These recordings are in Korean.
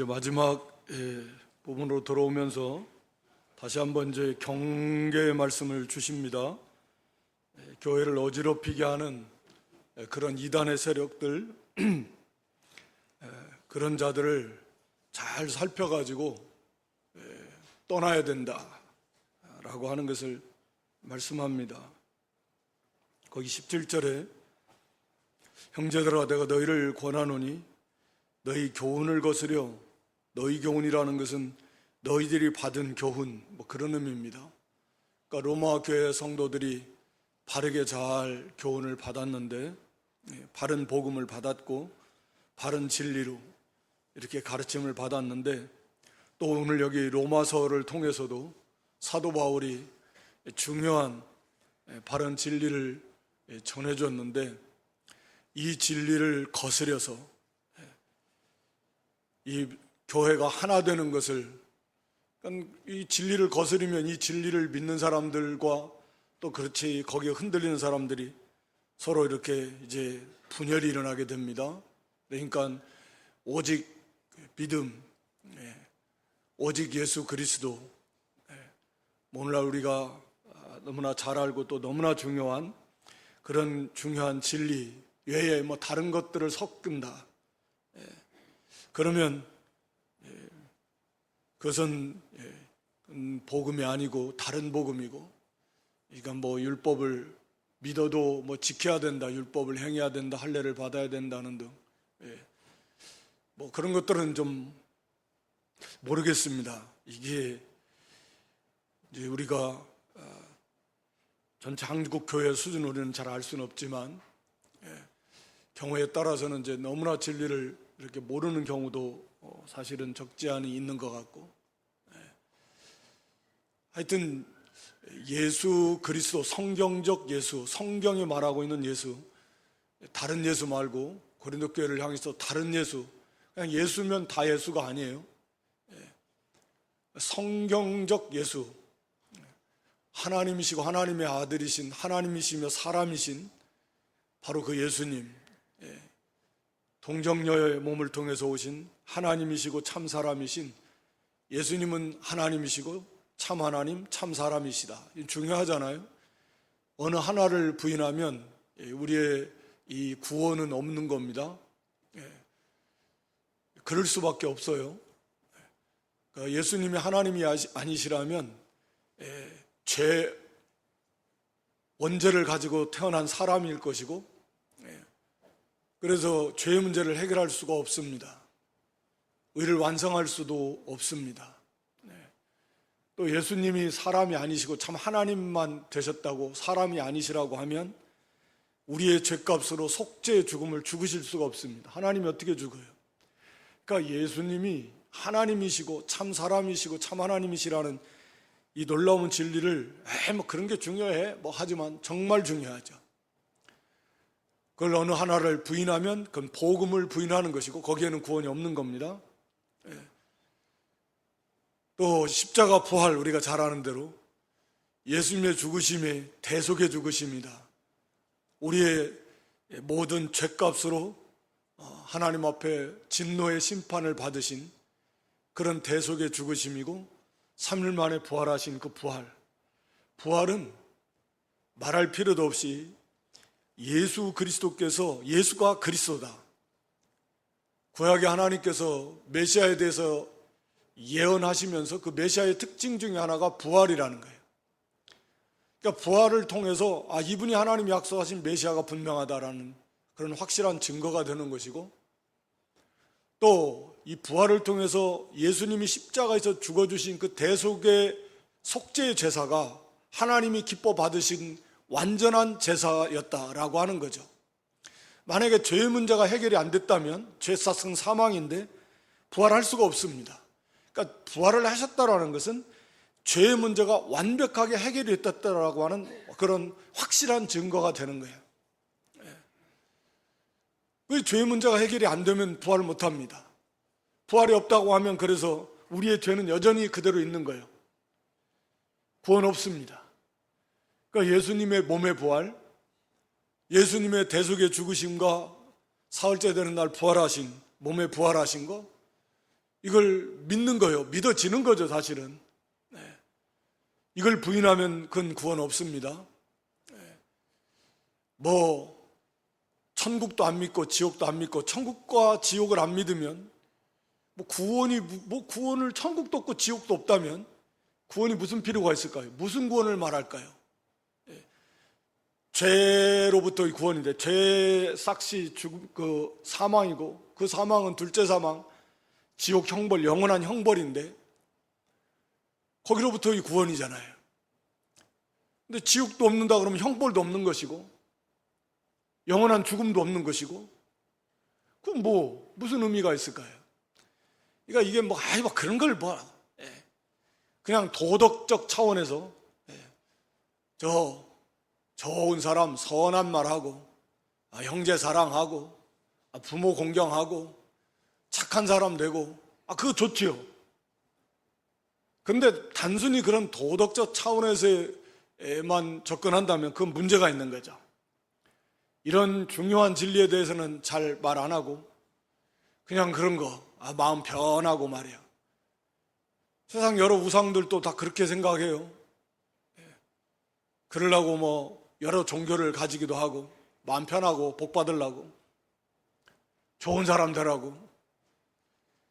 이제 마지막 부분으로 돌아오면서 다시 한번 이제 경계의 말씀을 주십니다. 교회를 어지럽히게 하는 그런 이단의 세력들, 그런 자들을 잘 살펴가지고 떠나야 된다라고 하는 것을 말씀합니다. 거기 17절에 형제들아 내가 너희를 권하노니 너희 교훈을 거스려, 너희 교훈이라는 것은 너희들이 받은 교훈, 그런 의미입니다. 그러니까 로마 교회 성도들이 바르게 잘 교훈을 받았는데, 바른 복음을 받았고 바른 진리로 이렇게 가르침을 받았는데, 또 오늘 여기 로마서를 통해서도 사도 바울이 중요한 바른 진리를 전해줬는데, 이 진리를 거스려서 이 교회가 하나 되는 것을, 이 진리를 거스리면 이 진리를 믿는 사람들과 또 그렇지 거기에 흔들리는 사람들이 서로 이렇게 이제 분열이 일어나게 됩니다. 그러니까 오직 믿음, 오직 예수 그리스도, 오늘날 우리가 너무나 잘 알고 또 너무나 중요한 그런 중요한 진리 외에 다른 것들을 섞은다. 그러면 그것은 복음이 아니고 다른 복음이고, 그러니까 율법을 믿어도 지켜야 된다, 율법을 행해야 된다, 할례를 받아야 된다는 등 그런 것들은 좀 모르겠습니다. 이게 이제 우리가 전체 한국 교회 수준으로는 잘 알 수는 없지만, 경우에 따라서는 이제 너무나 진리를 이렇게 모르는 경우도 사실은 적지 않이 있는 것 같고, 하여튼 예수 그리스도, 성경적 예수, 성경이 말하고 있는 예수, 다른 예수 말고 고린도 교회를 향해서 다른 예수, 그냥 예수면 다 예수가 아니에요. 성경적 예수, 하나님이시고 하나님의 아들이신, 하나님이시며 사람이신 바로 그 예수님, 동정녀의 몸을 통해서 오신 하나님이시고 참 사람이신 예수님은 하나님이시고 참 하나님, 참 사람이시다. 중요하잖아요. 어느 하나를 부인하면 우리의 이 구원은 없는 겁니다. 그럴 수밖에 없어요. 그러니까 예수님이 하나님이 아니시라면 죄 원죄를 가지고 태어난 사람일 것이고, 그래서 죄의 문제를 해결할 수가 없습니다. 의를 완성할 수도 없습니다. 또 예수님이 사람이 아니시고 참 하나님만 되셨다고 사람이 아니시라고 하면 우리의 죄값으로 속죄의 죽음을 죽으실 수가 없습니다. 하나님이 어떻게 죽어요? 그러니까 예수님이 하나님이시고 참 사람이시고 참 하나님이시라는 이 놀라운 진리를 그런 게 중요해 하지만 정말 중요하죠. 그걸 어느 하나를 부인하면 그건 복음을 부인하는 것이고 거기에는 구원이 없는 겁니다. 또 십자가 부활, 우리가 잘 아는 대로 예수님의 죽으심이 대속의 죽으심이다. 우리의 모든 죄값으로 하나님 앞에 진노의 심판을 받으신 그런 대속의 죽으심이고, 3일 만에 부활하신 그 부활은 말할 필요도 없이 예수 그리스도께서, 예수가 그리스도다. 구약의 하나님께서 메시아에 대해서 예언하시면서 그 메시아의 특징 중에 하나가 부활이라는 거예요. 그러니까 부활을 통해서 이분이 하나님이 약속하신 메시아가 분명하다라는 그런 확실한 증거가 되는 것이고, 또 이 부활을 통해서 예수님이 십자가에서 죽어주신 그 대속의 속죄의 제사가 하나님이 기뻐 받으신 완전한 제사였다라고 하는 거죠. 만약에 죄의 문제가 해결이 안 됐다면 죄사성 사망인데 부활할 수가 없습니다. 그러니까 부활을 하셨다라는 것은 죄의 문제가 완벽하게 해결이 됐다라고 하는 그런 확실한 증거가 되는 거예요. 왜 죄의 문제가 해결이 안 되면 부활을 못 합니다. 부활이 없다고 하면 그래서 우리의 죄는 여전히 그대로 있는 거예요. 구원 없습니다. 그러니까 예수님의 몸의 부활, 예수님의 대속의 죽으심과 사흘째 되는 날 부활하신, 몸에 부활하신 거, 이걸 믿는 거예요. 믿어지는 거죠, 사실은. 이걸 부인하면 그건 구원 없습니다. 뭐 천국도 안 믿고 지옥도 안 믿고 천국과 지옥을 안 믿으면 구원을 천국도 없고 지옥도 없다면 구원이 무슨 필요가 있을까요? 무슨 구원을 말할까요? 죄로부터의 구원인데 죄 삭시 죽음 그 사망이고 그 사망은 둘째 사망 지옥 형벌 영원한 형벌인데 거기로부터의 구원이잖아요. 근데 지옥도 없는다 그러면 형벌도 없는 것이고 영원한 죽음도 없는 것이고 그럼 무슨 의미가 있을까요? 그러니까 이게 그런 걸 그냥 도덕적 차원에서 좋은 사람 선한 말하고 형제 사랑하고 부모 공경하고 착한 사람 되고 그거 좋지요. 그런데 단순히 그런 도덕적 차원에서만 접근한다면 그건 문제가 있는 거죠. 이런 중요한 진리에 대해서는 잘 말 안 하고 그냥 그런 거 마음 편하고 말이야. 세상 여러 우상들도 다 그렇게 생각해요. 그러려고 여러 종교를 가지기도 하고 마음 편하고 복 받으려고 좋은 사람 되라고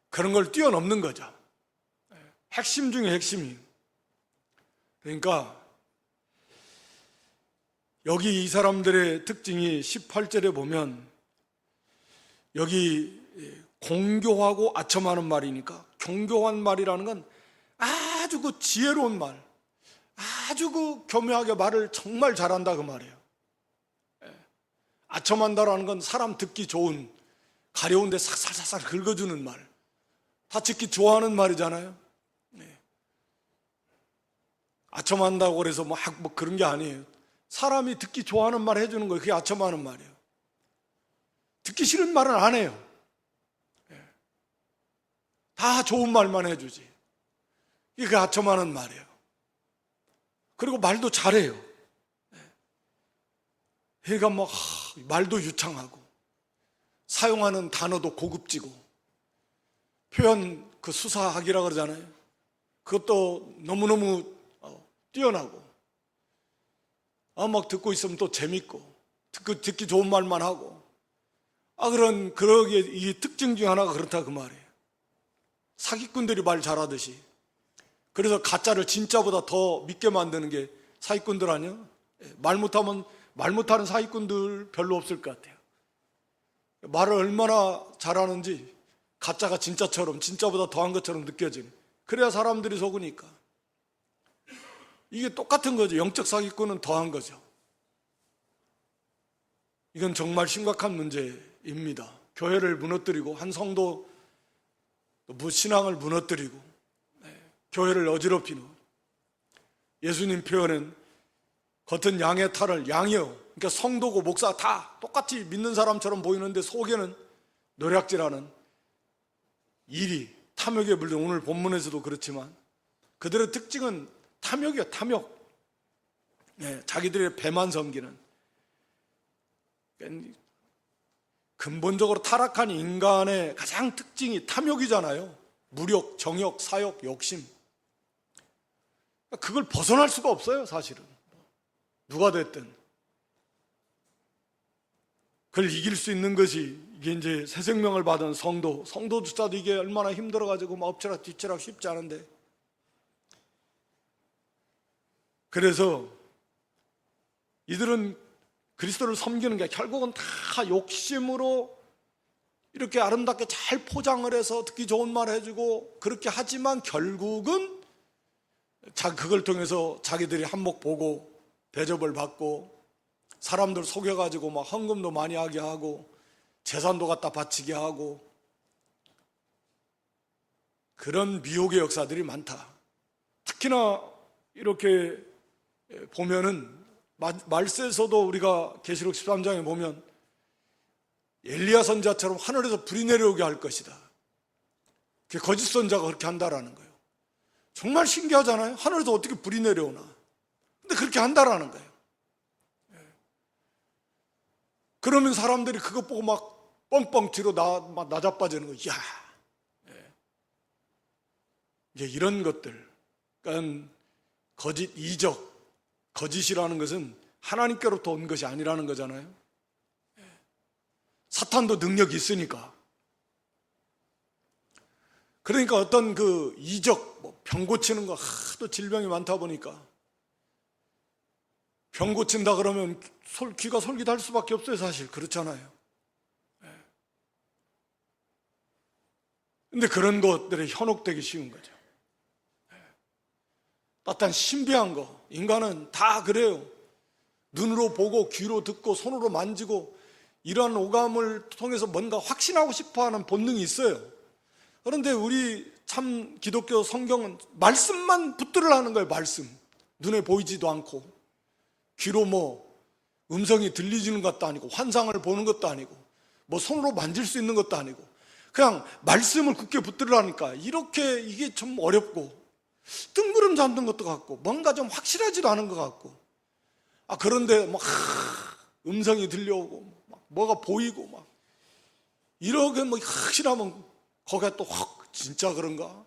그런 걸 뛰어넘는 거죠. 핵심 중에 핵심이. 그러니까 여기 이 사람들의 특징이 18절에 보면 여기 공교하고 아첨하는 말이니까 경교한 말이라는 건 아주 그 지혜로운 말, 아주 그 교묘하게 말을 정말 잘한다 그 말이에요. 아첨한다라는 건 사람 듣기 좋은 가려운데 살살살살 긁어주는 말, 다 듣기 좋아하는 말이잖아요. 아첨한다고 그래서 그런 게 아니에요. 사람이 듣기 좋아하는 말 해주는 거예요. 그게 아첨하는 말이에요. 듣기 싫은 말은 안 해요. 다 좋은 말만 해주지. 이게 아첨하는 말이에요. 그리고 말도 잘해요. 그러니까 말도 유창하고 사용하는 단어도 고급지고 표현 수사학이라 그러잖아요. 그것도 너무너무 뛰어나고 듣고 있으면 또 재밌고 듣기 좋은 말만 하고 그러기에 이 특징 중에 하나가 그렇다 그 말이에요. 사기꾼들이 말 잘하듯이. 그래서 가짜를 진짜보다 더 믿게 만드는 게 사기꾼들 아니야? 말 못하는 사기꾼들 별로 없을 것 같아요. 말을 얼마나 잘하는지 가짜가 진짜보다 더한 것처럼 느껴지는. 그래야 사람들이 속으니까. 이게 똑같은 거죠. 영적 사기꾼은 더한 거죠. 이건 정말 심각한 문제입니다. 교회를 무너뜨리고 한 성도 신앙을 무너뜨리고 교회를 어지럽히는 예수님 표현은 겉은 양의 탈을 양이요. 그러니까 성도고 목사 다 똑같이 믿는 사람처럼 보이는데 속에는 노략질하는 일이 탐욕에 물든 오늘 본문에서도 그렇지만 그들의 특징은 탐욕이야, 탐욕. 자기들의 배만 섬기는. 근본적으로 타락한 인간의 가장 특징이 탐욕이잖아요. 무력, 정욕, 사욕, 욕심. 그걸 벗어날 수가 없어요, 사실은. 누가 됐든. 그걸 이길 수 있는 것이 이게 이제 새 생명을 받은 성도조차도 이게 얼마나 힘들어가지고 엎치락 뒤치락 쉽지 않은데. 그래서 이들은 그리스도를 섬기는 게 결국은 다 욕심으로 이렇게 아름답게 잘 포장을 해서 듣기 좋은 말 해주고 그렇게 하지만 결국은 그걸 통해서 자기들이 한몫 보고 대접을 받고 사람들 속여가지고 헌금도 많이 하게 하고 재산도 갖다 바치게 하고 그런 미혹의 역사들이 많다. 특히나 이렇게 보면은 말세에서도 우리가 계시록 13장에 보면 엘리야 선지자처럼 하늘에서 불이 내려오게 할 것이다. 거짓 선지자가 그렇게 한다라는 거예요. 정말 신기하잖아요. 하늘에서 어떻게 불이 내려오나. 근데 그렇게 한다라는 거예요. 그러면 사람들이 그것 보고 뻥뻥 뒤로 나자빠지는 거예요. 야, 이제 이런 것들, 그러니까 거짓 이적, 거짓이라는 것은 하나님께로부터 온 것이 아니라는 거잖아요. 사탄도 능력이 있으니까. 그러니까 어떤 그 이적, 병 고치는 거, 하도 질병이 많다 보니까 병 고친다 그러면 귀가 솔깃할 수밖에 없어요, 사실. 그렇잖아요. 근데 그런 것들에 현혹되기 쉬운 거죠. 따뜻한 신비한 거, 인간은 다 그래요. 눈으로 보고 귀로 듣고 손으로 만지고 이러한 오감을 통해서 뭔가 확신하고 싶어하는 본능이 있어요. 그런데 우리 참 기독교 성경은 말씀만 붙들으라는 거예요. 말씀. 눈에 보이지도 않고 귀로 음성이 들리지는 것도 아니고 환상을 보는 것도 아니고 손으로 만질 수 있는 것도 아니고 그냥 말씀을 굳게 붙들으라니까 이렇게 이게 좀 어렵고 뜬구름 잡는 것도 같고 뭔가 좀 확실하지도 않은 것 같고 그런데 음성이 들려오고 뭐가 보이고 이렇게 확실하면 거기에 또 진짜 그런가?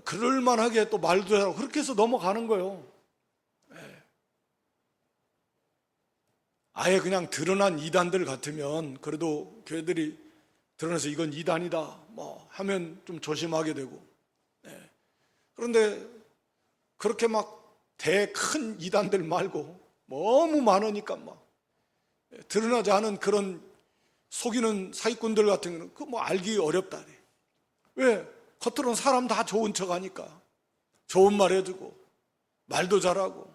그럴만하게 또 말도 하고 그렇게 해서 넘어가는 거예요. 아예 그냥 드러난 이단들 같으면 그래도 교회들이 드러나서 이건 이단이다 하면 좀 조심하게 되고, 그런데 그렇게 큰 이단들 말고 너무 많으니까 드러나지 않은 그런 속이는 사기꾼들 같은 경우는 알기 어렵다. 왜? 겉으로는 사람 다 좋은 척 하니까 좋은 말 해주고 말도 잘하고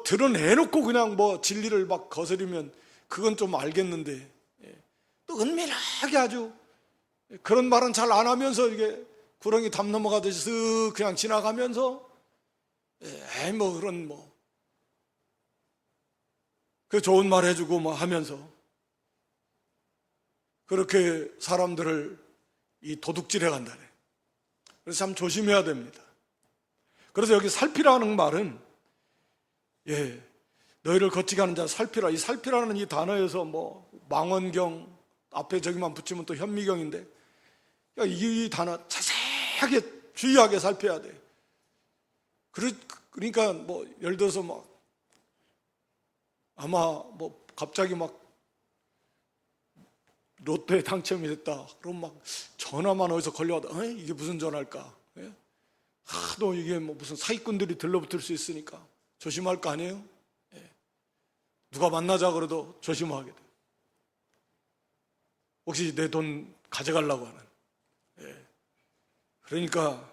드러내놓고 그냥 진리를 거스리면 그건 좀 알겠는데 또 은밀하게 아주 그런 말은 잘 안 하면서 이게 구렁이 담 넘어가듯이 쓱 그냥 지나가면서 그런 그 좋은 말 해주고 하면서 그렇게 사람들을 도둑질해 간다네. 그래서 참 조심해야 됩니다. 그래서 여기 살피라는 말은 너희를 거치게 하는 자 살피라. 이 살피라는 이 단어에서 망원경 앞에 저기만 붙이면 또 현미경인데 이 단어 자세하게 주의하게 살펴야 돼. 그러니까 예를 들어서 아마 갑자기 로또에 당첨이 됐다. 그럼 전화만 어디서 걸려와도 이게 무슨 전화일까? 하도 이게 무슨 사기꾼들이 들러붙을 수 있으니까 조심할 거 아니에요? 누가 만나자 그래도 조심하게 돼. 혹시 내 돈 가져가려고 하는. 그러니까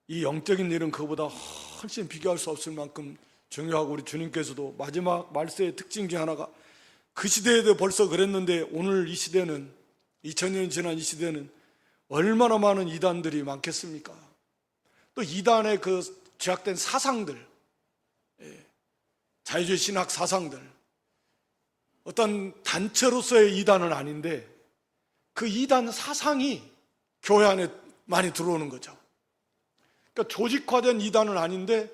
이 영적인 일은 그거보다 훨씬 비교할 수 없을 만큼 중요하고 우리 주님께서도 마지막 말세의 특징 중 하나가 그 시대에도 벌써 그랬는데 오늘 이 시대는 2000년이 지난 이 시대는 얼마나 많은 이단들이 많겠습니까? 또 이단의 그 죄악된 사상들, 자유주의 신학 사상들, 어떤 단체로서의 이단은 아닌데 그 이단 사상이 교회 안에 많이 들어오는 거죠. 그러니까 조직화된 이단은 아닌데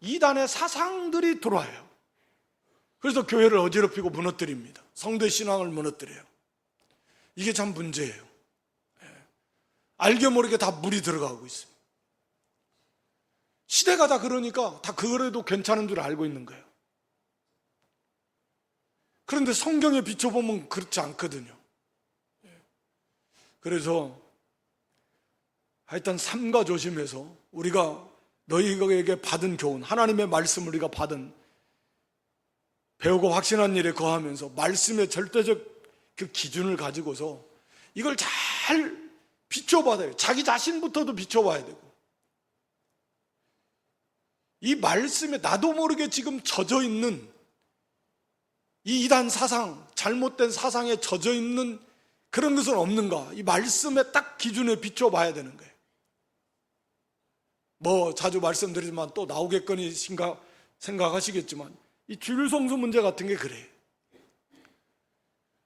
이단의 사상들이 들어와요. 그래서 교회를 어지럽히고 무너뜨립니다. 성도의 신앙을 무너뜨려요. 이게 참 문제예요. 알게 모르게 다 물이 들어가고 있습니다. 시대가 다 그러니까 다 그래도 괜찮은 줄 알고 있는 거예요. 그런데 성경에 비춰보면 그렇지 않거든요. 그래서 하여튼 삼가 조심해서 우리가 너희에게 받은 교훈, 하나님의 말씀을 우리가 받은 배우고 확신한 일에 거하면서 말씀의 절대적 그 기준을 가지고서 이걸 잘 비춰봐야 돼요. 자기 자신부터도 비춰봐야 되고 이 말씀에 나도 모르게 지금 젖어 있는 이 이단 사상, 잘못된 사상에 젖어 있는 그런 것은 없는가? 이 말씀의 딱 기준에 비춰봐야 되는 거예요. 자주 말씀드리지만 또 나오겠거니 생각하시겠지만 이 주일성수 문제 같은 게 그래요.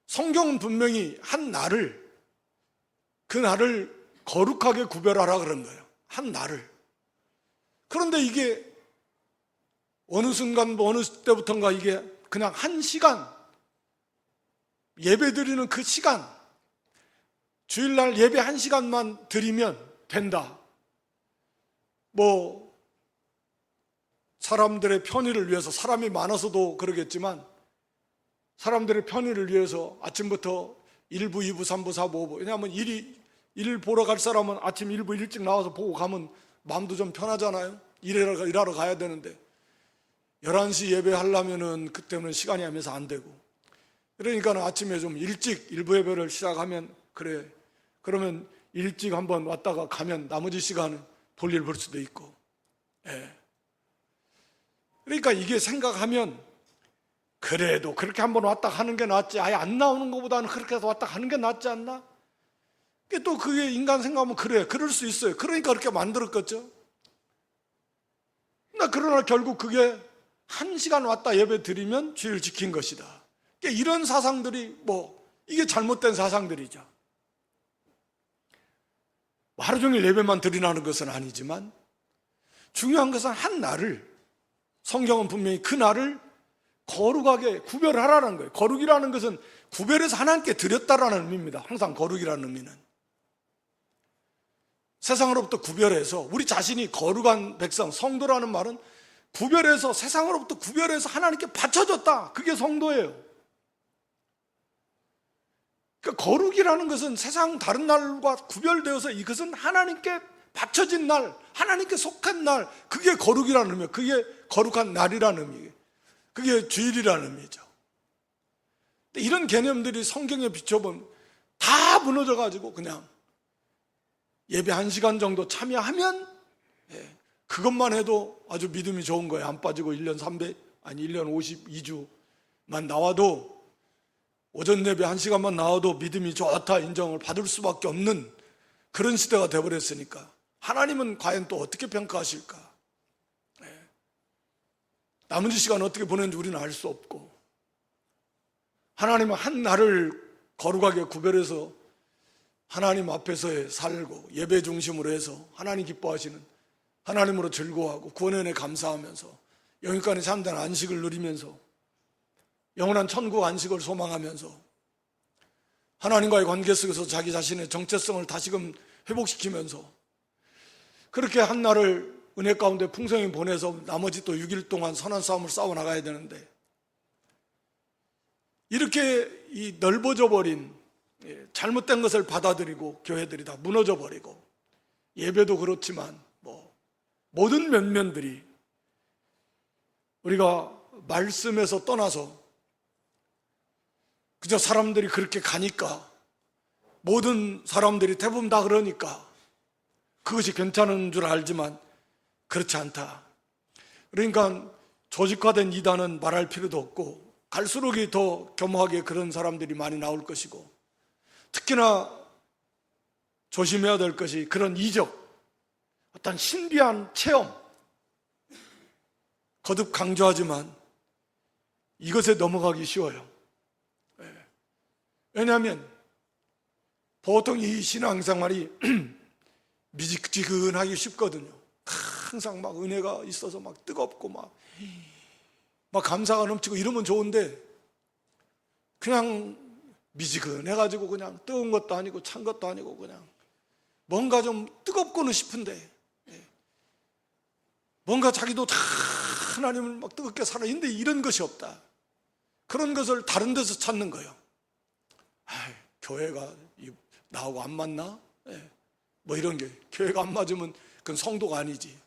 성경은 분명히 한 날을 그 날을 거룩하게 구별하라 그런 거예요. 한 날을. 그런데 이게 어느 순간 어느 때부터인가 이게 그냥 한 시간 예배 드리는 그 시간 주일날 예배 한 시간만 드리면 된다. 뭐 사람들의 편의를 위해서, 사람이 많아서도 그러겠지만 사람들의 편의를 위해서 아침부터 1부, 2부, 3부, 4부, 5부, 왜냐하면 일 보러 갈 사람은 아침 1부 일찍 나와서 보고 가면 마음도 좀 편하잖아요. 일하러 가야 되는데 11시 예배하려면은 그때는 시간이 하면서 안 되고, 그러니까 아침에 좀 일찍 일부 예배를 시작하면 그래, 그러면 일찍 한번 왔다가 가면 나머지 시간은 볼일 볼 수도 있고. 예. 그러니까 이게 생각하면 그래도 그렇게 한번 왔다 가는 게 낫지, 아예 안 나오는 것보다는 그렇게 해서 왔다 가는 게 낫지 않나? 또 그게 인간 생각하면 그래, 그럴 수 있어요. 그러니까 그렇게 만들었겠죠. 그러나 결국 그게 1시간 왔다 예배 드리면 주의를 지킨 것이다. 이런 사상들이 이게 잘못된 사상들이죠. 하루 종일 예배만 드리라는 것은 아니지만 중요한 것은 한 날을, 성경은 분명히 그 날을 거룩하게 구별하라는 거예요. 거룩이라는 것은 구별해서 하나님께 드렸다라는 의미입니다. 항상 거룩이라는 의미는 세상으로부터 구별해서, 우리 자신이 거룩한 백성, 성도라는 말은 구별해서, 세상으로부터 구별해서 하나님께 바쳐졌다. 그게 성도예요. 그러니까 거룩이라는 것은 세상 다른 날과 구별되어서 이것은 하나님께 바쳐진 날, 하나님께 속한 날, 그게 거룩이라는 의미예요. 그게 거룩한 날이라는 의미예요. 그게 주일이라는 의미죠. 이런 개념들이 성경에 비춰보면 다 무너져가지고 그냥 예배 1시간 정도 참여하면 그것만 해도 아주 믿음이 좋은 거예요. 안 빠지고 1년 52주만 나와도, 오전 예배 1시간만 나와도 믿음이 좋다 인정을 받을 수밖에 없는 그런 시대가 되어버렸으니까 하나님은 과연 또 어떻게 평가하실까? 나머지 시간 어떻게 보내는지 우리는 알 수 없고, 하나님은 한 날을 거룩하게 구별해서 하나님 앞에서 살고 예배 중심으로 해서 하나님 기뻐하시는, 하나님으로 즐거워하고 구원의 은혜 감사하면서 영육간의 참된 안식을 누리면서 영원한 천국 안식을 소망하면서 하나님과의 관계 속에서 자기 자신의 정체성을 다시금 회복시키면서 그렇게 한 날을 은혜 가운데 풍성히 보내서 나머지 또 6일 동안 선한 싸움을 싸워 나가야 되는데, 이렇게 이 넓어져 버린 잘못된 것을 받아들이고 교회들이 다 무너져 버리고, 예배도 그렇지만 모든 면면들이 우리가 말씀에서 떠나서 그저 사람들이 그렇게 가니까, 모든 사람들이 대부분 다 그러니까 그것이 괜찮은 줄 알지만 그렇지 않다. 그러니까 조직화된 이단은 말할 필요도 없고, 갈수록이 더 겸허하게 그런 사람들이 많이 나올 것이고, 특히나 조심해야 될 것이 그런 이적, 어떤 신비한 체험, 거듭 강조하지만 이것에 넘어가기 쉬워요. 왜냐하면 보통 이 신앙생활이 미지근하기 쉽거든요. 항상 막 은혜가 있어서 막 뜨겁고 막 감사가 넘치고 이러면 좋은데, 그냥 미지근해가지고 그냥 뜨거운 것도 아니고 찬 것도 아니고 그냥 뭔가 좀 뜨겁고는 싶은데, 뭔가 자기도 다 하나님을 막 뜨겁게 살아있는데 이런 것이 없다. 그런 것을 다른 데서 찾는 거예요. 교회가 나하고 안 맞나? 이런 게, 교회가 안 맞으면 그건 성도가 아니지.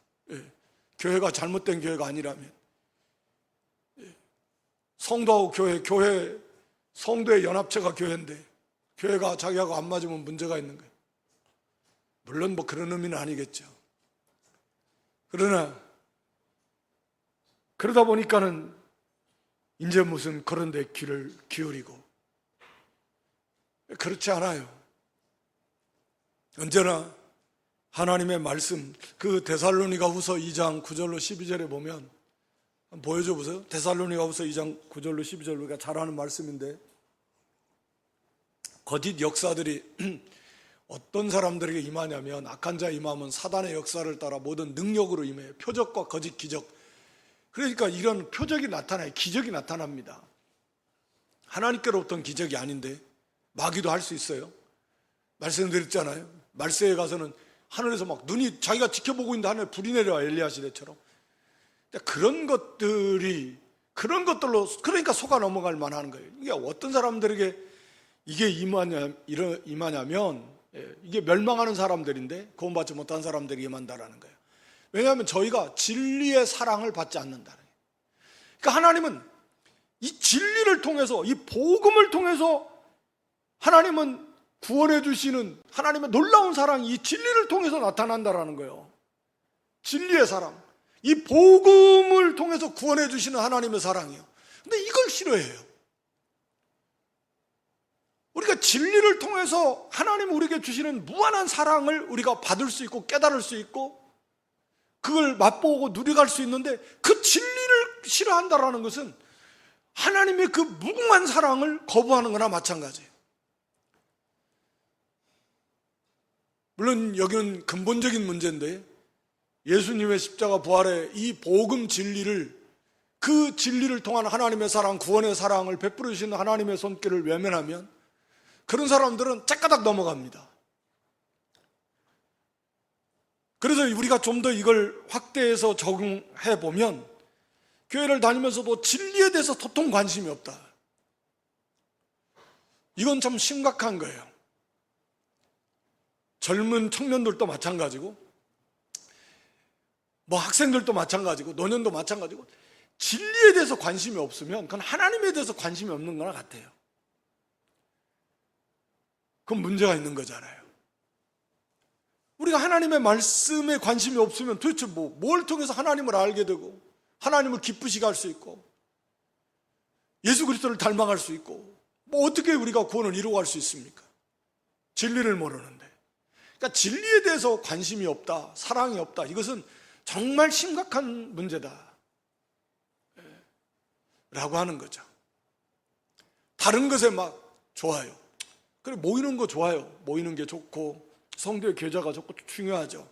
교회가 잘못된 교회가 아니라면, 성도하고 교회, 성도의 연합체가 교회인데 교회가 자기하고 안 맞으면 문제가 있는 거예요. 물론 그런 의미는 아니겠죠. 그러나 그러다 보니까는 이제 무슨 그런 데 귀를 기울이고, 그렇지 않아요. 언제나 하나님의 말씀, 그 데살로니가후서 2장 9절로 12절에 보면, 한번 보여줘 보세요. 데살로니가후서 2장 9절로 12절, 우리가 잘 아는 말씀인데, 거짓 역사들이 어떤 사람들에게 임하냐면, 악한 자 임하면 사단의 역사를 따라 모든 능력으로 임해요. 표적과 거짓 기적. 그러니까 이런 표적이 나타나요. 기적이 나타납니다. 하나님께로부터는 기적이 아닌데 마귀도 할 수 있어요. 말씀드렸잖아요. 말세에 가서는 하늘에서 막 눈이 자기가 지켜보고 있는데 하늘에 불이 내려와, 엘리야 시대처럼. 그런 것들로 그러니까 속아 넘어갈 만한 거예요. 이게 어떤 사람들에게 이게 임하냐면 이게 멸망하는 사람들인데 구원받지 못한 사람들이 임한다라는 거예요. 왜냐하면 저희가 진리의 사랑을 받지 않는다는 거예요. 그러니까 하나님은 이 진리를 통해서, 이 복음을 통해서 하나님은 구원해 주시는 하나님의 놀라운 사랑이 이 진리를 통해서 나타난다라는 거예요. 진리의 사랑, 이 복음을 통해서 구원해 주시는 하나님의 사랑이요. 근데 이걸 싫어해요. 우리가 진리를 통해서 하나님 우리에게 주시는 무한한 사랑을 우리가 받을 수 있고 깨달을 수 있고 그걸 맛보고 누려갈 수 있는데, 그 진리를 싫어한다라는 것은 하나님의 그 무궁한 사랑을 거부하는 거나 마찬가지예요. 물론 여기는 근본적인 문제인데, 예수님의 십자가 부활의 이 복음 진리를, 그 진리를 통한 하나님의 사랑, 구원의 사랑을 베풀어 주시는 하나님의 손길을 외면하면 그런 사람들은 째까닥 넘어갑니다. 그래서 우리가 좀 더 이걸 확대해서 적용해 보면, 교회를 다니면서도 진리에 대해서 도통 관심이 없다. 이건 참 심각한 거예요. 젊은 청년들도 마찬가지고, 뭐 학생들도 마찬가지고, 노년도 마찬가지고, 진리에 대해서 관심이 없으면 그건 하나님에 대해서 관심이 없는 거나 같아요. 그건 문제가 있는 거잖아요. 우리가 하나님의 말씀에 관심이 없으면 도대체 뭘 통해서 하나님을 알게 되고 하나님을 기쁘시게 할 수 있고 예수 그리스도를 닮아갈 수 있고 어떻게 우리가 구원을 이루어갈 수 있습니까? 진리를 모르는데. 그러니까 진리에 대해서 관심이 없다, 사랑이 없다, 이것은 정말 심각한 문제다 라고 하는 거죠. 다른 것에 막 좋아요. 그래, 모이는 거 좋아요. 모이는 게 좋고 성도의 교제가 좋고 중요하죠.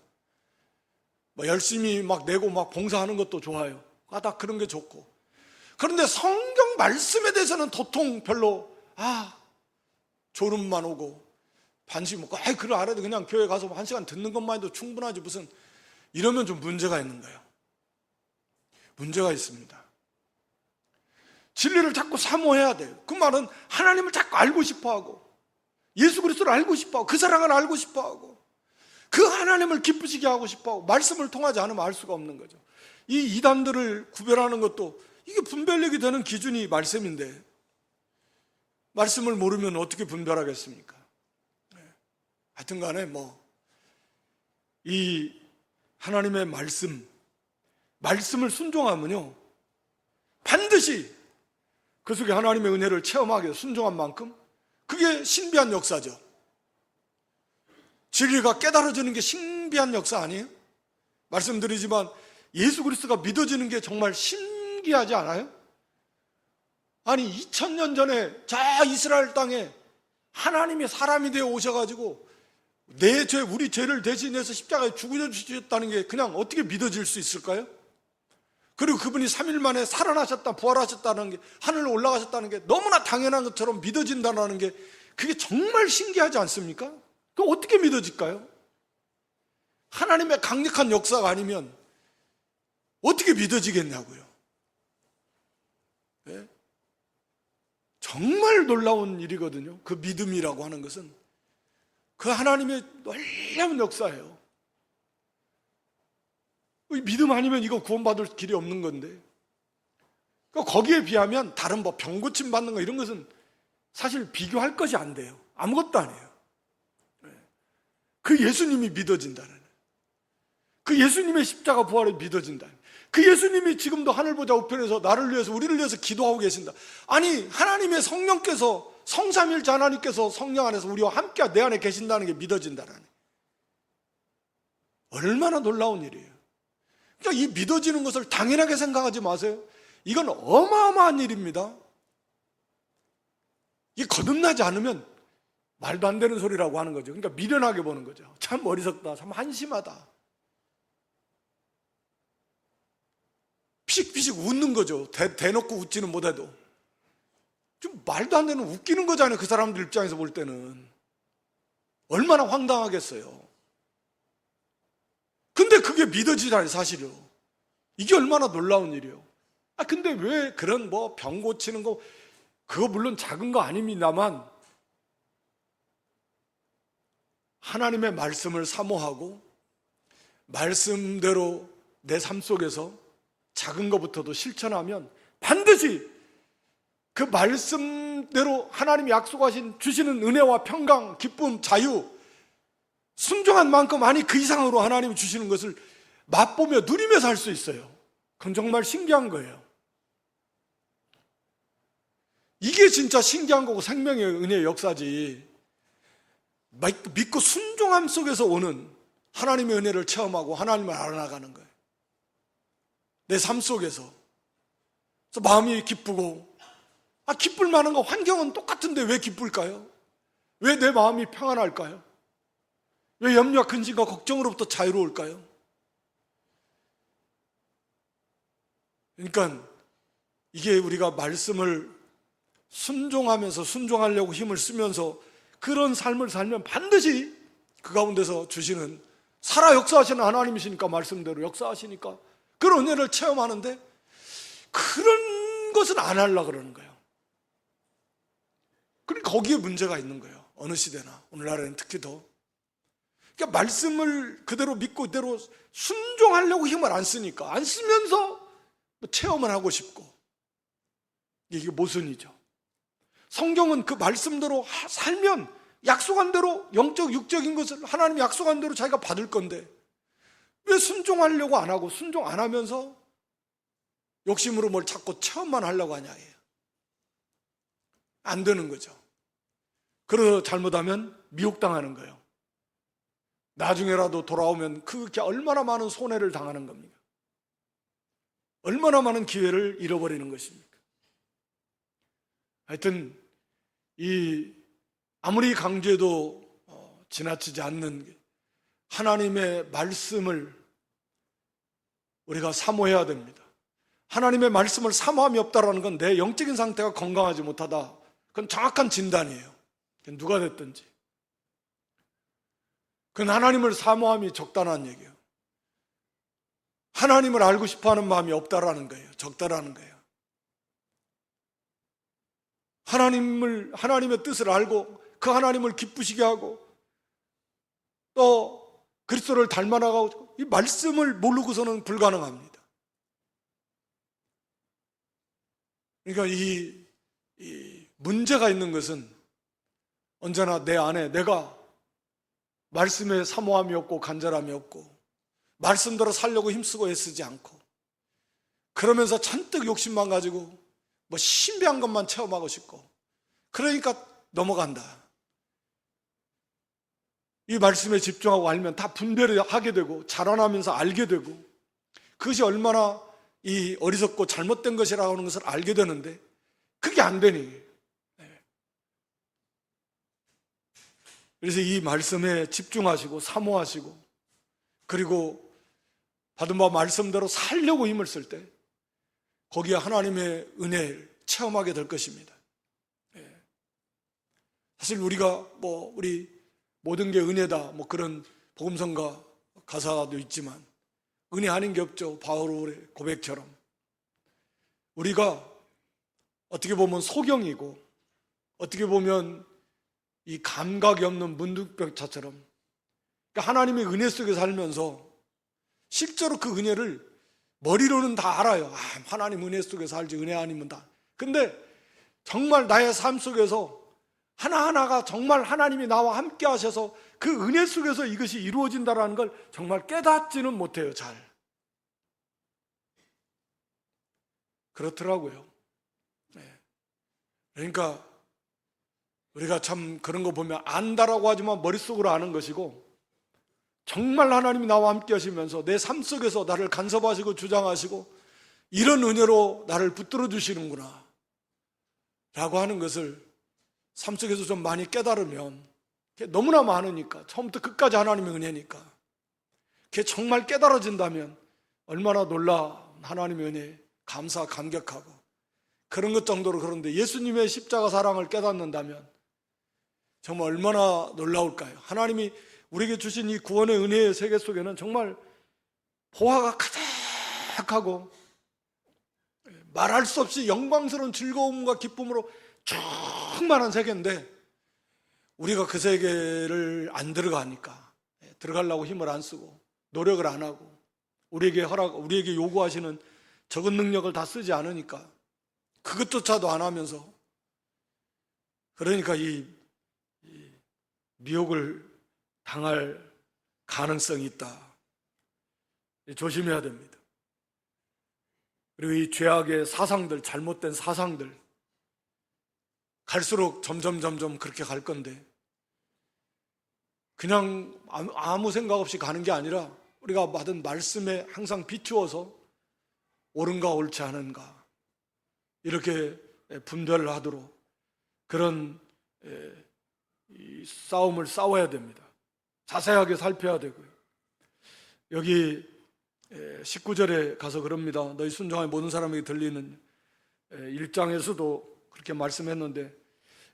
뭐 열심히 막 내고 막 봉사하는 것도 좋아요. 다 그런 게 좋고. 그런데 성경 말씀에 대해서는 도통 별로 졸음만 오고 반씩 먹고 그걸 알아도 그냥 교회 가서 1시간 듣는 것만 해도 충분하지 무슨, 이러면 좀 문제가 있는 거예요. 문제가 있습니다. 진리를 자꾸 사모해야 돼요. 그 말은 하나님을 자꾸 알고 싶어하고 예수 그리스도를 알고 싶어하고 그 사랑을 알고 싶어하고 그 하나님을 기쁘시게 하고 싶어하고 말씀을 통하지 않으면 알 수가 없는 거죠. 이 이단들을 구별하는 것도 이게 분별력이 되는 기준이 말씀인데 말씀을 모르면 어떻게 분별하겠습니까? 하여튼 간에 이 하나님의 말씀을 순종하면요 반드시 그 속에 하나님의 은혜를 체험하게 순종한 만큼 그게 신비한 역사죠. 진리가 깨달아지는 게 신비한 역사 아니에요? 말씀드리지만 예수 그리스도가 믿어지는 게 정말 신기하지 않아요? 아니 2000년 전에 저 이스라엘 땅에 하나님이 사람이 되어 오셔가지고 내 죄, 우리 죄를 대신해서 십자가에 죽으셨다는 게 그냥 어떻게 믿어질 수 있을까요? 그리고 그분이 3일 만에 살아나셨다, 부활하셨다는 게, 하늘로 올라가셨다는 게 너무나 당연한 것처럼 믿어진다는 게 그게 정말 신기하지 않습니까? 그럼 어떻게 믿어질까요? 하나님의 강력한 역사가 아니면 어떻게 믿어지겠냐고요. 네? 정말 놀라운 일이거든요. 그 믿음이라고 하는 것은 그 하나님의 놀라운 역사예요. 믿음 아니면 이거 구원받을 길이 없는 건데, 거기에 비하면 다른 병 고침 받는 거 이런 것은 사실 비교할 것이 안 돼요. 아무것도 아니에요. 그 예수님이 믿어진다는, 그 예수님의 십자가 부활이 믿어진다는, 그 예수님이 지금도 하늘보좌 우편에서 나를 위해서 우리를 위해서 기도하고 계신다. 아니 하나님의 성령께서, 성삼일체 하나님께서 성령 안에서 우리와 함께 내 안에 계신다는 게 믿어진다는, 얼마나 놀라운 일이에요. 그러니까 이 믿어지는 것을 당연하게 생각하지 마세요. 이건 어마어마한 일입니다. 이게 거듭나지 않으면 말도 안 되는 소리라고 하는 거죠. 그러니까 미련하게 보는 거죠. 참 어리석다, 참 한심하다. 피식피식 웃는 거죠. 대놓고 웃지는 못해도. 좀 말도 안 되는 웃기는 거잖아요. 그 사람들 입장에서 볼 때는. 얼마나 황당하겠어요. 근데 그게 믿어지지 않아요, 사실은. 이게 얼마나 놀라운 일이에요. 근데 왜 그런 뭐 병 고치는 거, 그거 물론 작은 거 아닙니다만, 하나님의 말씀을 사모하고 말씀대로 내 삶 속에서 작은 것부터도 실천하면 반드시 그 말씀대로 하나님이 약속하신 주시는 은혜와 평강, 기쁨, 자유, 순종한 만큼 아니 그 이상으로 하나님이 주시는 것을 맛보며 누리며 살 수 있어요. 그건 정말 신기한 거예요. 이게 진짜 신기한 거고 생명의 은혜의 역사지. 믿고 순종함 속에서 오는 하나님의 은혜를 체험하고 하나님을 알아나가는 거예요. 내 삶 속에서. 그래서 마음이 기쁘고, 기쁠 만한 거 환경은 똑같은데 왜 기쁠까요? 왜 내 마음이 평안할까요? 왜 염려와 근심과 걱정으로부터 자유로울까요? 그러니까 이게 우리가 말씀을 순종하면서 순종하려고 힘을 쓰면서 그런 삶을 살면 반드시 그 가운데서 주시는 살아 역사하시는 하나님이시니까, 말씀대로 역사하시니까 그런 은혜를 체험하는데 그런 것은 안 하려고 그러는 거예요. 그러니까 거기에 문제가 있는 거예요. 어느 시대나 오늘날에는 특히 더. 그러니까 말씀을 그대로 믿고 그대로 순종하려고 힘을 안 쓰니까, 안 쓰면서 체험을 하고 싶고, 이게 모순이죠. 성경은 그 말씀대로 살면 약속한 대로 영적 육적인 것을 하나님이 약속한 대로 자기가 받을 건데 왜 순종하려고 안 하고 순종 안 하면서 욕심으로 뭘 자꾸 체험만 하려고 하냐예요. 안 되는 거죠. 그래서 잘못하면 미혹당하는 거예요. 나중에라도 돌아오면 그게 얼마나 많은 손해를 당하는 겁니까? 얼마나 많은 기회를 잃어버리는 것입니까? 하여튼 아무리 강조해도 지나치지 않는 하나님의 말씀을 우리가 사모해야 됩니다. 하나님의 말씀을 사모함이 없다라는 건 내 영적인 상태가 건강하지 못하다. 그건 정확한 진단이에요. 누가 됐든지. 그건 하나님을 사모함이 적다는 얘기예요. 하나님을 알고 싶어하는 마음이 없다라는 거예요. 적다라는 거예요. 하나님의 뜻을 알고 그 하나님을 기쁘시게 하고 또 그리스도를 닮아나가고, 이 말씀을 모르고서는 불가능합니다. 그러니까 이 문제가 있는 것은 언제나 내 안에 내가 말씀에 사모함이 없고 간절함이 없고 말씀대로 살려고 힘쓰고 애쓰지 않고, 그러면서 잔뜩 욕심만 가지고 뭐 신비한 것만 체험하고 싶고, 그러니까 넘어간다. 이 말씀에 집중하고 알면 다 분별을 하게 되고 자라나면서 알게 되고, 그것이 얼마나 이 어리석고 잘못된 것이라고 하는 것을 알게 되는데 그게 안 되니. 그래서 이 말씀에 집중하시고 사모하시고, 그리고 받은 바 말씀대로 살려고 힘을 쓸 때 거기에 하나님의 은혜를 체험하게 될 것입니다. 사실 우리가 우리 모든 게 은혜다 그런 복음성가 가사도 있지만 은혜 아닌 게 없죠. 바울의 고백처럼 우리가 어떻게 보면 소경이고 어떻게 보면 이 감각이 없는 문둥병차처럼, 그러니까 하나님의 은혜 속에 살면서 실제로 그 은혜를 머리로는 다 알아요. 하나님 은혜 속에서 살지 은혜 아니면 다. 근데 정말 나의 삶 속에서 하나하나가 정말 하나님이 나와 함께 하셔서 그 은혜 속에서 이것이 이루어진다는 걸 정말 깨닫지는 못해요. 잘. 그렇더라고요. 그러니까 우리가 참 그런 거 보면 안다라고 하지만 머릿속으로 아는 것이고, 정말 하나님이 나와 함께 하시면서 내 삶 속에서 나를 간섭하시고 주장하시고 이런 은혜로 나를 붙들어 주시는구나 라고 하는 것을 삶 속에서 좀 많이 깨달으면, 너무나 많으니까 처음부터 끝까지 하나님의 은혜니까 그게 정말 깨달아진다면 얼마나 놀라운 하나님의 은혜, 감사, 감격하고 그런 것 정도로. 그런데 예수님의 십자가 사랑을 깨닫는다면 정말 얼마나 놀라울까요? 하나님이 우리에게 주신 이 구원의 은혜의 세계 속에는 정말 보화가 가득하고 말할 수 없이 영광스러운 즐거움과 기쁨으로 충만한 세계인데 우리가 그 세계를 안 들어가니까, 들어가려고 힘을 안 쓰고 노력을 안 하고 우리에게 요구하시는 적은 능력을 다 쓰지 않으니까 그것조차도 안 하면서, 그러니까 이 미혹을 당할 가능성이 있다. 조심해야 됩니다. 그리고 이 죄악의 사상들, 잘못된 사상들 갈수록 점점 그렇게 갈 건데, 그냥 아무 생각 없이 가는 게 아니라 우리가 받은 말씀에 항상 비추어서 옳은가 옳지 않은가 이렇게 분별을 하도록 그런 이 싸움을 싸워야 됩니다. 자세하게 살펴야 되고요. 여기 19절에 가서 그럽니다. 너희 순종하여 모든 사람에게 들리는, 1장에서도 그렇게 말씀했는데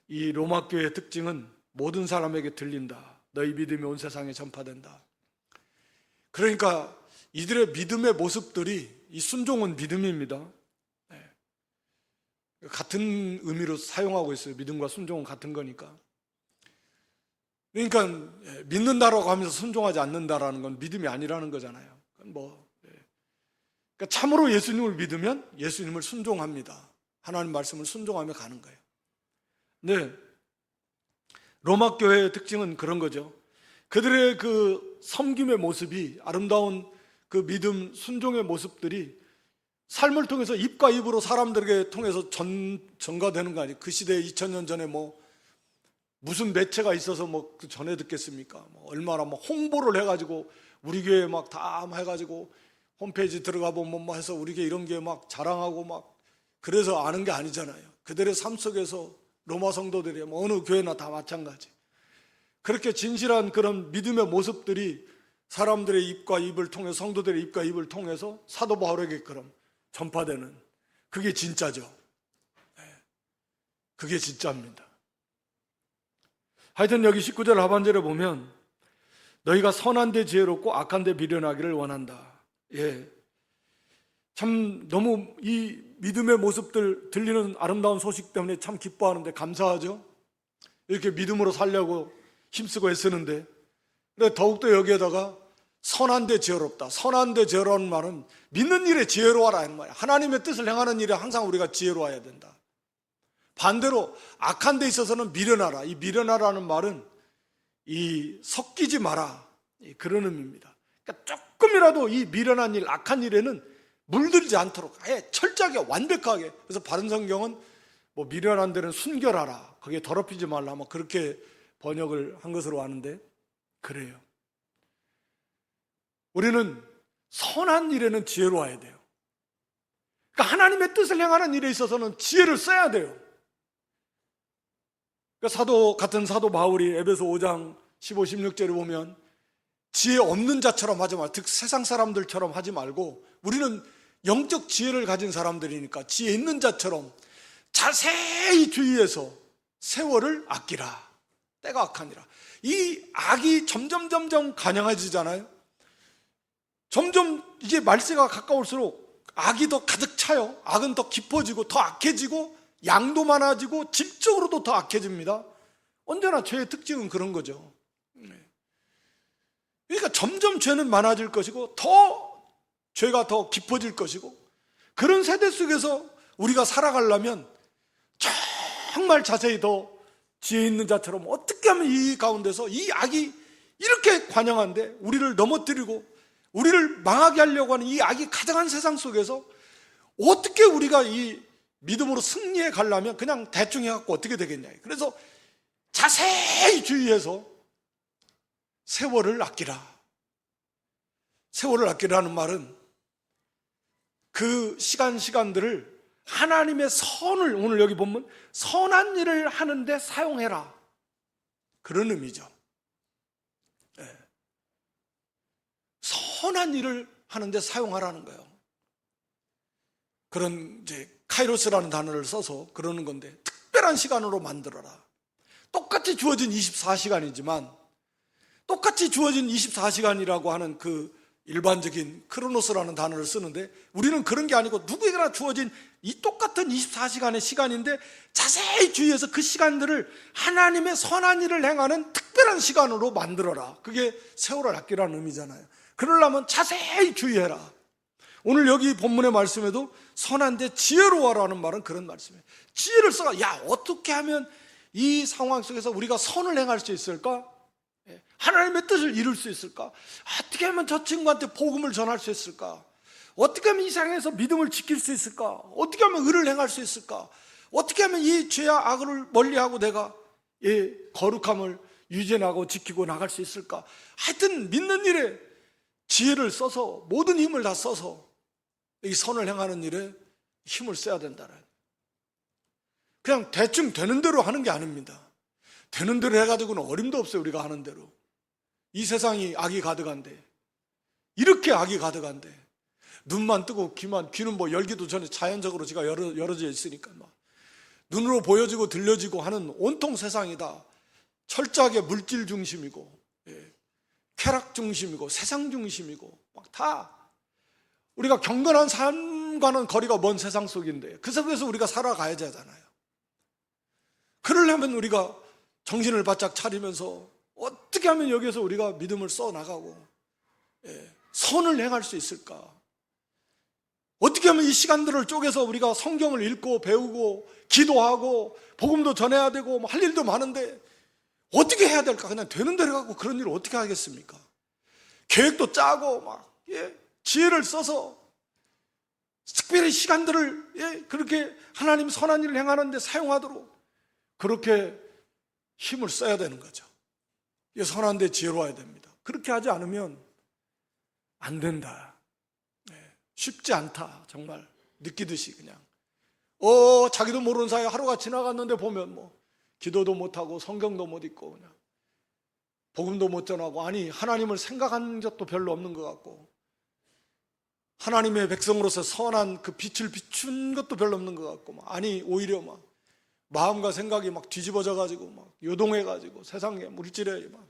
이 로마 교회의 특징은 모든 사람에게 들린다. 너희 믿음이 온 세상에 전파된다. 그러니까 이들의 믿음의 모습들이, 이 순종은 믿음입니다. 같은 의미로 사용하고 있어요. 믿음과 순종은 같은 거니까. 그러니까 믿는다라고 하면서 순종하지 않는다라는 건 믿음이 아니라는 거잖아요. 그러니까 참으로 예수님을 믿으면 예수님을 순종합니다. 하나님 말씀을 순종하며 가는 거예요. 네, 로마 교회의 특징은 그런 거죠. 그들의 그 섬김의 모습이, 아름다운 그 믿음, 순종의 모습들이 삶을 통해서 입과 입으로 사람들에게 통해서 전가되는 거 아니에요. 그 시대에 2000년 전에 무슨 매체가 있어서 그 전에 듣겠습니까? 얼마나 홍보를 해가지고 우리 교회 다 해가지고 홈페이지 들어가 보면 해서 우리 교회 이런 게 자랑하고 그래서 아는 게 아니잖아요. 그들의 삶 속에서 로마 성도들이 어느 교회나 다 마찬가지. 그렇게 진실한 그런 믿음의 모습들이 사람들의 입과 입을 통해, 성도들의 입과 입을 통해서 사도 바울에게처럼 전파되는, 그게 진짜죠. 그게 진짜입니다. 하여튼 여기 19절 하반절에 보면 너희가 선한 데 지혜롭고 악한 데 미련하기를 원한다. 참 너무 이 믿음의 모습들, 들리는 아름다운 소식 때문에 참 기뻐하는데 감사하죠. 이렇게 믿음으로 살려고 힘쓰고 애쓰는데, 더욱더 여기에다가 선한 데 지혜롭다. 선한 데 지혜로운 말은 믿는 일에 지혜로워라 하는 말이야. 하나님의 뜻을 행하는 일에 항상 우리가 지혜로워야 된다. 반대로 악한 데 있어서는 미련하라. 이 미련하라는 말은 이 섞이지 마라, 그런 의미입니다. 그러니까 조금이라도 이 미련한 일, 악한 일에는 물들지 않도록 아예 철저하게, 완벽하게. 그래서 바른 성경은 미련한 데는 순결하라, 거기에 더럽히지 말라, 그렇게 번역을 한 것으로 아는데, 그래요. 우리는 선한 일에는 지혜로워야 돼요. 그러니까 하나님의 뜻을 행하는 일에 있어서는 지혜를 써야 돼요. 그러니까 같은 사도 바울이 에베소 5장 15, 16절에 보면 지혜 없는 자처럼 하지 말고, 즉 세상 사람들처럼 하지 말고, 우리는 영적 지혜를 가진 사람들이니까 지혜 있는 자처럼 자세히 주의해서 세월을 아끼라. 때가 악하니라. 이 악이 점점 간영해지잖아요. 점점 이제 말세가 가까울수록 악이 더 가득 차요. 악은 더 깊어지고 더 악해지고 양도 많아지고 질적으로도 더 악해집니다. 언제나 죄의 특징은 그런 거죠. 그러니까 점점 죄는 많아질 것이고 죄가 더 깊어질 것이고, 그런 세대 속에서 우리가 살아가려면 정말 자세히 더 지혜 있는 자처럼 어떻게 하면 이 가운데서 이 악이 이렇게 관영한데 우리를 넘어뜨리고 우리를 망하게 하려고 하는 이 악이 가득한 세상 속에서 어떻게 우리가 이 믿음으로 승리해 가려면 그냥 대충 해갖고 어떻게 되겠냐. 그래서 자세히 주의해서 세월을 아끼라. 세월을 아끼라는 말은 그 시간들을 하나님의 선을, 오늘 여기 보면 선한 일을 하는데 사용해라, 그런 의미죠. 선한 일을 하는데 사용하라는 거예요. 그런 이제 카이로스라는 단어를 써서 그러는 건데, 특별한 시간으로 만들어라. 똑같이 주어진 24시간이지만 똑같이 주어진 24시간이라고 하는 그 일반적인 크로노스라는 단어를 쓰는데 우리는 그런 게 아니고 누구에게나 주어진 이 똑같은 24시간의 시간인데 자세히 주의해서 그 시간들을 하나님의 선한 일을 행하는 특별한 시간으로 만들어라. 그게 세월을 아끼라는 의미잖아요. 그러려면 자세히 주의해라. 오늘 여기 본문의 말씀에도 선한데 지혜로워라는 말은 그런 말씀이에요. 지혜를 써가, 야, 어떻게 하면 이 상황 속에서 우리가 선을 행할 수 있을까? 하나님의 뜻을 이룰 수 있을까? 어떻게 하면 저 친구한테 복음을 전할 수 있을까? 어떻게 하면 이 세상에서 믿음을 지킬 수 있을까? 어떻게 하면 의를 행할 수 있을까? 어떻게 하면 이 죄와 악을 멀리하고 내가 거룩함을 유지하고 지키고 나갈 수 있을까? 하여튼 믿는 일에 지혜를 써서 모든 힘을 다 써서 이 선을 행하는 일에 힘을 써야 된다는, 그냥 대충 되는 대로 하는 게 아닙니다. 되는 대로 해가지고는 어림도 없어요. 우리가 하는 대로. 이 세상이 악이 가득한데, 이렇게 악이 가득한데 눈만 뜨고 귀는 뭐 열기도 전에 자연적으로 지가 열어져 있으니까 막 눈으로 보여지고 들려지고 하는 온통 세상이 다 철저하게 물질 중심이고 쾌락 중심이고 세상 중심이고 막 다 우리가 경건한 삶과는 거리가 먼 세상 속인데 그 속에서 우리가 살아가야 되잖아요. 그러려면 우리가 정신을 바짝 차리면서 어떻게 하면 여기서 우리가 믿음을 써나가고 선을 행할 수 있을까? 어떻게 하면 이 시간들을 쪼개서 우리가 성경을 읽고 배우고 기도하고 복음도 전해야 되고 할 일도 많은데 어떻게 해야 될까? 그냥 되는 대로 갖고 그런 일을 어떻게 하겠습니까? 계획도 짜고 막 지혜를 써서 특별히 시간들을 그렇게 하나님 선한 일을 행하는데 사용하도록 그렇게 힘을 써야 되는 거죠. 선한 데 지혜로워야 됩니다. 그렇게 하지 않으면 안 된다. 쉽지 않다. 정말 느끼듯이 그냥 자기도 모르는 사이에 하루가 지나갔는데 보면 뭐 기도도 못하고 성경도 못 읽고 그냥 복음도 못 전하고, 아니 하나님을 생각한 적도 별로 없는 것 같고 하나님의 백성으로서 선한 그 빛을 비춘 것도 별로 없는 것 같고, 아니 오히려 막 마음과 생각이 막 뒤집어져 가지고 막 요동해 가지고 세상에 물질에 막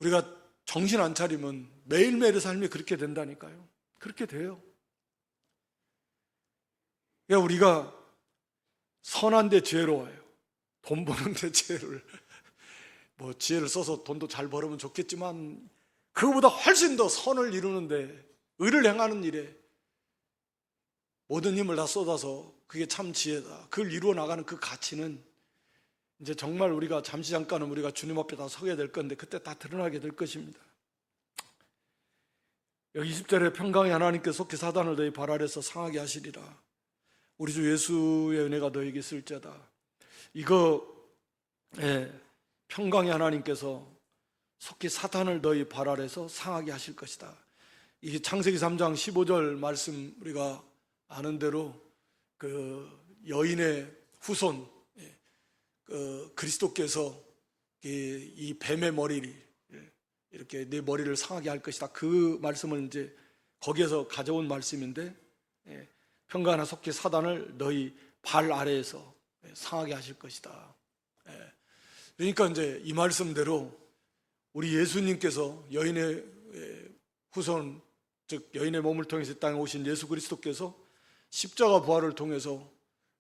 우리가 정신 안 차리면 매일매일의 삶이 그렇게 된다니까요. 그렇게 돼요. 그러니까 우리가 선한데 지혜로워요. 돈 버는데 지혜를 써서 돈도 잘 벌으면 좋겠지만 그거보다 훨씬 더 선을 이루는데, 의를 행하는 일에 모든 힘을 다 쏟아서 그게 참 지혜다. 그걸 이루어 나가는 그 가치는 이제 정말 우리가 잠시 잠깐은 우리가 주님 앞에 다 서게 될 건데 그때 다 드러나게 될 것입니다. 여기 20절에 평강의 하나님께 속히 사단을 너희 발 아래서 상하게 하시리라. 우리 주 예수의 은혜가 너에게 있을지어다. 이거 평강의 하나님께서 속히 사탄을 너희 발 아래서 상하게 하실 것이다. 이게 창세기 3장 15절 말씀 우리가 아는 대로 그 여인의 후손 그리스도께서 이 뱀의 머리를 이렇게 내 머리를 상하게 할 것이다. 그 말씀을 이제 거기에서 가져온 말씀인데, 평강하나 속히 사단을 너희 발 아래에서 상하게 하실 것이다. 그러니까 이제 이 말씀대로 우리 예수님께서 여인의 후손, 즉 여인의 몸을 통해서 이 땅에 오신 예수 그리스도께서 십자가 부활을 통해서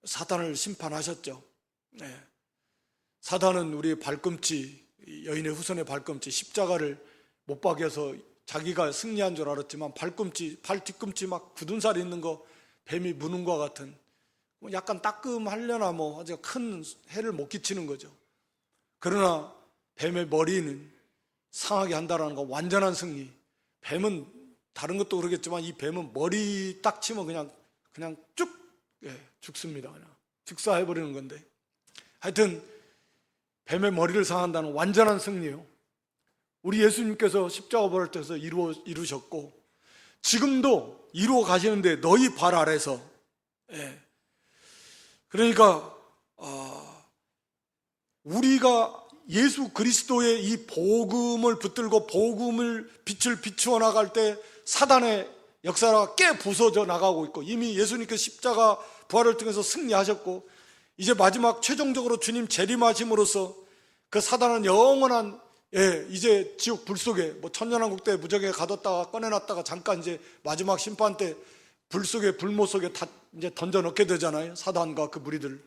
사단을 심판하셨죠. 사단은 우리의 발꿈치, 여인의 후손의 발꿈치, 십자가를 못 박여서 자기가 승리한 줄 알았지만 발꿈치, 발 뒤꿈치 막 굳은 살 있는 거 뱀이 무는 것 같은, 약간 따끔하려나 뭐 아주 큰 해를 못 끼치는 거죠. 그러나 뱀의 머리는 상하게 한다라는 거 완전한 승리. 뱀은 다른 것도 그러겠지만 이 뱀은 머리 딱 치면 그냥 쭉 죽습니다. 그냥 즉사해버리는 건데, 하여튼 뱀의 머리를 상한다는 완전한 승리예요. 우리 예수님께서 십자가 부활을 통해서 이루셨고 지금도 이루어 가시는데 너희 발 아래서. 그러니까 우리가 예수 그리스도의 이 복음을 붙들고 복음을 빛을 비추어 나갈 때 사단의 역사가 깨 부서져 나가고 있고, 이미 예수님께서 십자가 부활을 통해서 승리하셨고 이제 마지막 최종적으로 주님 재림하심으로써 그 사단은 영원한 예, 이제 지옥 불 속에 뭐 천년왕국 때 무적에 가뒀다가 꺼내놨다가 잠깐 이제 마지막 심판 때 불 속에 불못 속에 다 이제 던져 넣게 되잖아요. 사단과 그 무리들.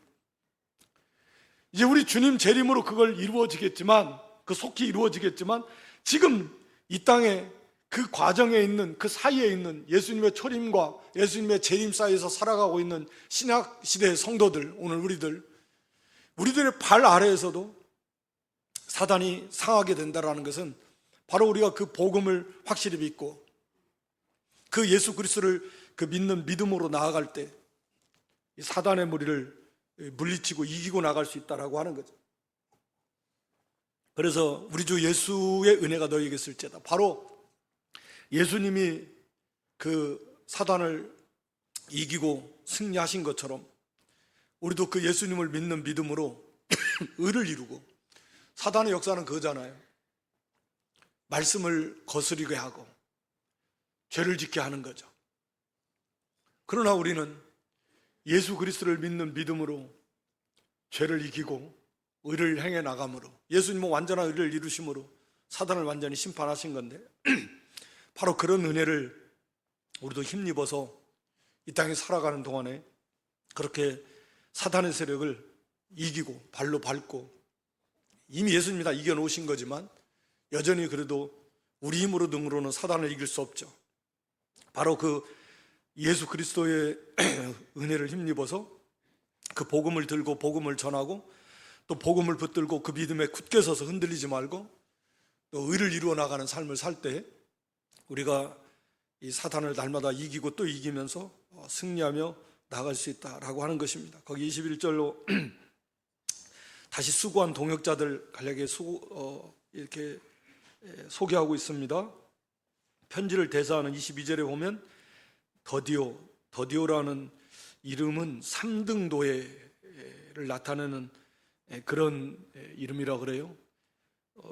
이제 우리 주님 재림으로 그걸 이루어지겠지만, 그 속히 이루어지겠지만, 지금 이 땅에 그 과정에 있는, 그 사이에 있는 예수님의 초림과 예수님의 재림 사이에서 살아가고 있는 신약 시대의 성도들, 오늘 우리들의 발 아래에서도 사단이 상하게 된다는 것은 바로 우리가 그 복음을 확실히 믿고 그 예수 그리스도를 그 믿는 믿음으로 나아갈 때 사단의 무리를 물리치고 이기고 나갈 수 있다라고 하는 거죠. 그래서 우리 주 예수의 은혜가 너희에게 있을지어다. 바로 예수님이 그 사단을 이기고 승리하신 것처럼 우리도 그 예수님을 믿는 믿음으로 의를 이루고, 사단의 역사는 그거잖아요. 말씀을 거스르게 하고 죄를 짓게 하는 거죠. 그러나 우리는 예수 그리스도를 믿는 믿음으로 죄를 이기고 의를 행해 나감으로, 예수님은 완전한 의를 이루심으로 사단을 완전히 심판하신 건데 바로 그런 은혜를 우리도 힘입어서 이 땅에 살아가는 동안에 그렇게 사단의 세력을 이기고 발로 밟고, 이미 예수님이 다 이겨놓으신 거지만 여전히 그래도 우리 힘으로 등으로는 사단을 이길 수 없죠. 바로 그 예수 그리스도의 은혜를 힘입어서 그 복음을 들고 복음을 전하고 또 복음을 붙들고 그 믿음에 굳게 서서 흔들리지 말고 또 의를 이루어 나가는 삶을 살 때 우리가 이 사탄을 날마다 이기고 또 이기면서 승리하며 나갈 수 있다라고 하는 것입니다. 거기 21절로 다시 수고한 동역자들 간략하게 이렇게 소개하고 있습니다. 편지를 대사하는 22절에 보면 더디오라는 이름은 3등 노예를 나타내는 그런 이름이라 그래요.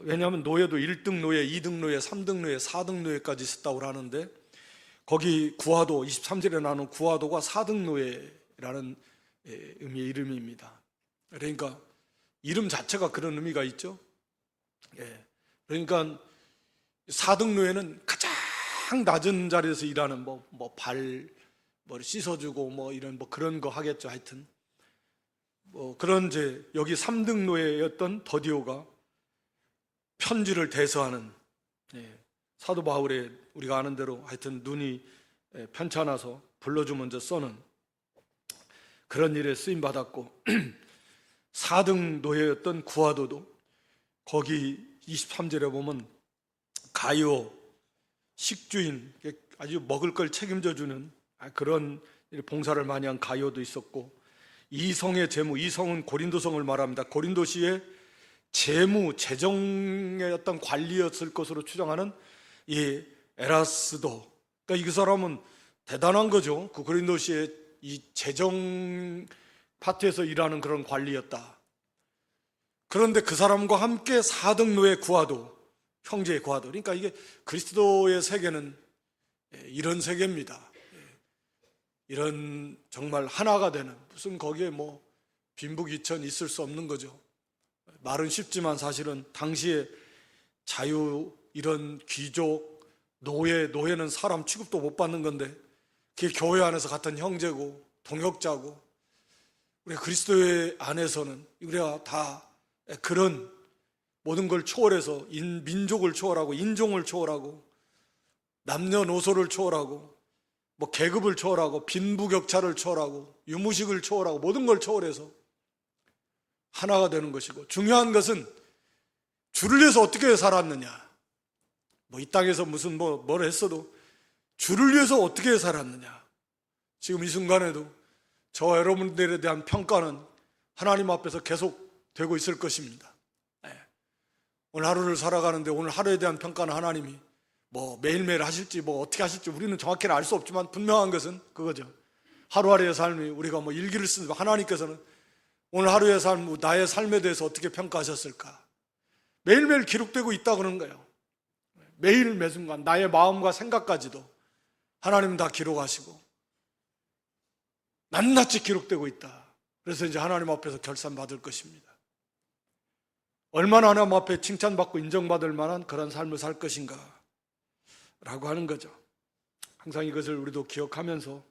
왜냐하면 노예도 1등 노예, 2등 노예, 3등 노예, 4등 노예까지 있었다고 하는데 거기 구하도 23절에 나오는 구하도가 4등 노예라는 의미의 이름입니다. 그러니까 이름 자체가 그런 의미가 있죠. 그러니까 4등 노예는 가장 낮은 자리에서 일하는 발 씻어주고 이런 그런 거 하겠죠. 하여튼 그런 여기 3등 노예였던 더디오가 편지를 대서하는 사도 바울의 우리가 아는 대로 하여튼 눈이 편찮아서 불러주면 써는 그런 일에 쓰임 받았고 4등 노예였던 구하도도 거기 23절에 보면 가요 식주인, 아주 먹을 걸 책임져 주는 그런 봉사를 많이 한 가요도 있었고, 이성의 재무, 이성은 고린도성을 말합니다. 고린도시의 재정의 어떤 관리였을 것으로 추정하는 이 에라스도, 그러니까 이 사람은 대단한 거죠. 그 고린도시의 이 재정 파트에서 일하는 그런 관리였다. 그런데 그 사람과 함께 4등 노예 구하도, 형제의 구하도, 그러니까 이게 그리스도의 세계는 이런 세계입니다. 이런 정말 하나가 되는, 무슨 거기에 빈부귀천 있을 수 없는 거죠. 말은 쉽지만 사실은 당시에 자유, 이런 귀족, 노예는 사람 취급도 못 받는 건데 그게 교회 안에서 같은 형제고 동역자고, 우리 그리스도의 안에서는 우리가 다 그런 모든 걸 초월해서 민족을 초월하고 인종을 초월하고 남녀노소를 초월하고 계급을 초월하고 빈부격차를 초월하고 유무식을 초월하고 모든 걸 초월해서 하나가 되는 것이고, 중요한 것은 주를 위해서 어떻게 살았느냐, 이 땅에서 무슨 뭘 했어도 주를 위해서 어떻게 살았느냐. 지금 이 순간에도 저와 여러분들에 대한 평가는 하나님 앞에서 계속 되고 있을 것입니다. 오늘 하루를 살아가는데 오늘 하루에 대한 평가는 하나님이 매일매일 하실지 어떻게 하실지 우리는 정확히는 알 수 없지만 분명한 것은 그거죠. 하루하루의 삶이 우리가 일기를 쓰는, 하나님께서는 오늘 하루의 삶, 나의 삶에 대해서 어떻게 평가하셨을까 매일매일 기록되고 있다고 그러는 거예요. 매일 매순간 나의 마음과 생각까지도 하나님은 다 기록하시고 낱낱이 기록되고 있다. 그래서 이제 하나님 앞에서 결산 받을 것입니다. 얼마나 하나님 앞에 칭찬받고 인정받을 만한 그런 삶을 살 것인가 라고 하는 거죠. 항상 이것을 우리도 기억하면서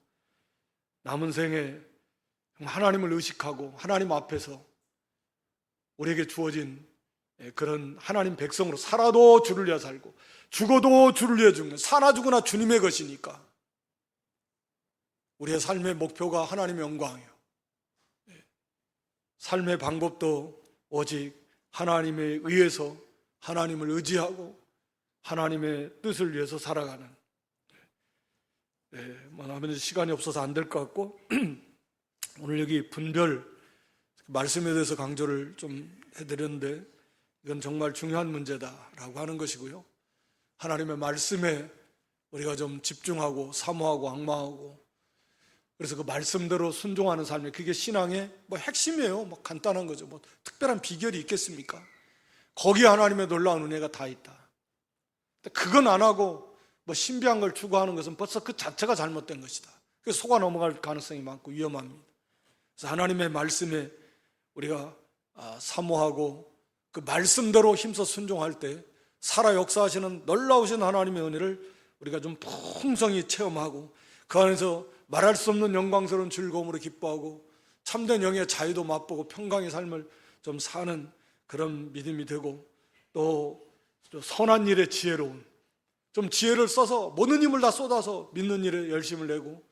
남은 생에 하나님을 의식하고 하나님 앞에서 우리에게 주어진 그런 하나님 백성으로 살아도 주를 위해 살고 죽어도 주를 위해 죽는, 사나 죽으나 주님의 것이니까 우리의 삶의 목표가 하나님의 영광이에요. 삶의 방법도 오직 하나님에 의해서 하나님을 의지하고 하나님의 뜻을 위해서 살아가는, 아무래도 시간이 없어서 안 될 것 같고 오늘 여기 분별 말씀에 대해서 강조를 좀 해드렸는데 이건 정말 중요한 문제다라고 하는 것이고요. 하나님의 말씀에 우리가 좀 집중하고 사모하고 앙망하고, 그래서 그 말씀대로 순종하는 삶이, 그게 신앙의 핵심이에요. 간단한 거죠. 특별한 비결이 있겠습니까? 거기에 하나님의 놀라운 은혜가 다 있다. 그건 안 하고 신비한 걸 추구하는 것은 벌써 그 자체가 잘못된 것이다. 그래서 속아 넘어갈 가능성이 많고 위험합니다. 그래서 하나님의 말씀에 우리가 사모하고 그 말씀대로 힘써 순종할 때 살아 역사하시는 놀라우신 하나님의 은혜를 우리가 좀 풍성히 체험하고 그 안에서 말할 수 없는 영광스러운 즐거움으로 기뻐하고 참된 영의 자유도 맛보고 평강의 삶을 좀 사는 그런 믿음이 되고, 또 선한 일에 지혜로운, 좀 지혜를 써서 모든 힘을 다 쏟아서 믿는 일에 열심을 내고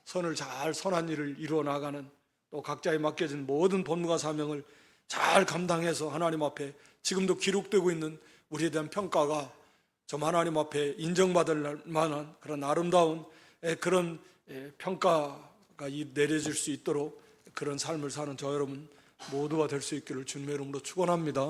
선한 일을 이루어 나가는, 또 각자에 맡겨진 모든 본무와 사명을 잘 감당해서 하나님 앞에 지금도 기록되고 있는 우리에 대한 평가가 좀 하나님 앞에 인정받을 만한 그런 아름다운 그런 평가가 내려질 수 있도록 그런 삶을 사는 저 여러분 모두가 될 수 있기를 주님의 이름으로 축원합니다.